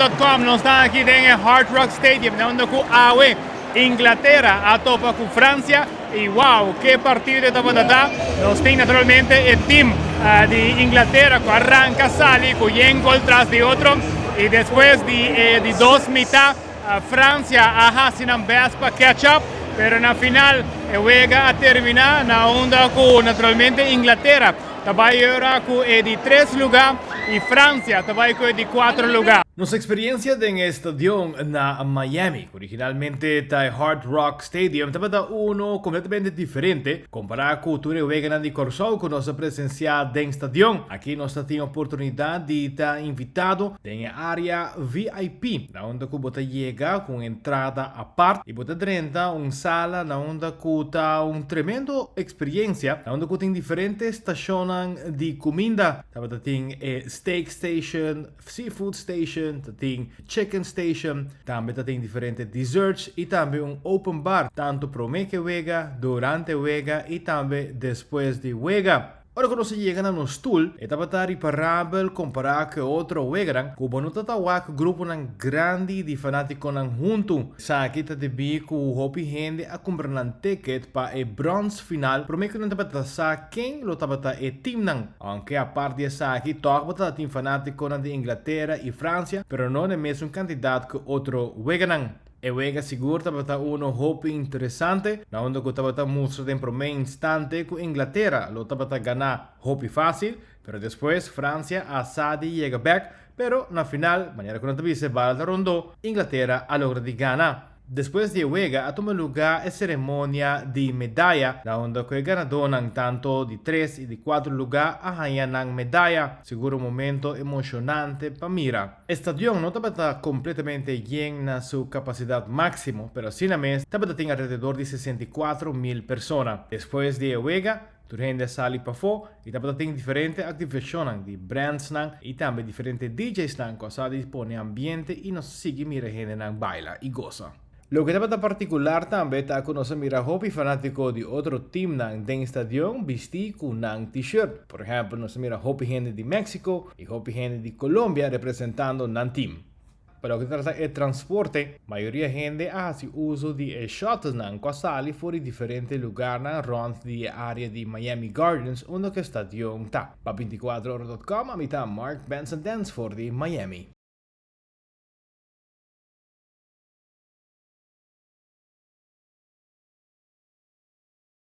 24hour.com nos está aquí en el Hard Rock Stadium, donde ku awe Inglaterra a topa con Francia y wow, qué partido de tapatata. Nos tiene naturalmente el team de Inglaterra que arranca, sale, con un gol tras de otro y después de dos mitad Francia sin un best para catch up, pero en la final juega a terminar en la onda con naturalmente Inglaterra. Trabalha ahora con de 3 lugares y Francia trabalha con de 4 lugares. Nuestra experiencia en el estadio en Miami, originalmente el Hard Rock Stadium, estaba uno completamente diferente comparado con el Wegan de Corso con nuestra presencia en el estadio. Aquí nos tenido oportunidad de estar invitado en el área VIP, donde você llega con entrada aparte y você entra una sala donde está una tremenda experiencia, donde você tiene diferentes estaciones de comida. Estaba steak station, seafood station, tem chicken station, também tem diferentes desserts e também um open bar, tanto para o que juega, durante juega e também depois de juega. Ora, quando se chega no stool, estava reparável comparado com outro juegan, que não está com grupo grande de fanáticos junto. Aqui está de bico o hopi gente a comprar um ticket para o bronze final, para que não está quem lo estava o team não. Aunque a parte dessa aqui, toca para team fanático de Inglaterra e França, pero não é mesmo candidato que outro juegan. E juega seguro estava uno hopi interessante, na onde que estava mostrando em primeiro instante que Inglaterra lo estava ganhar hopi fácil, pero depois Francia a Sadi chega back, pero na final, maneira que não teve se bala da rondou, Inglaterra a logra de ganhar. Después de juega, a tomar lugar a ceremonia de medalla, donde el ganador tanto de 3 y de 4 lugares ganan medalla. Seguro un momento emocionante para mirar. El estadio no estaba completamente lleno a su capacidad máxima, pero sin la mesa tiene alrededor de 64,000 personas. Después de juega, tu gente sale para fora e tem diferentes activações de brands e também diferentes DJs que só dispõe ambiente e nos sigue mira gente baila e goza. Lo que estaba particular también está con nosotros mira hopi fanático de otro team en el estadio vestir con un t-shirt. Por ejemplo, nos mira hopi gente de México y hopi gente de Colombia representando un team. Pero que trata el transporte, mayoría gente hace uso de shuttles que salen por diferentes lugares alrededor de área de Miami Gardens, donde el estadio está. Para 24horas.com, a mitad Mark Benson Dance for de Miami.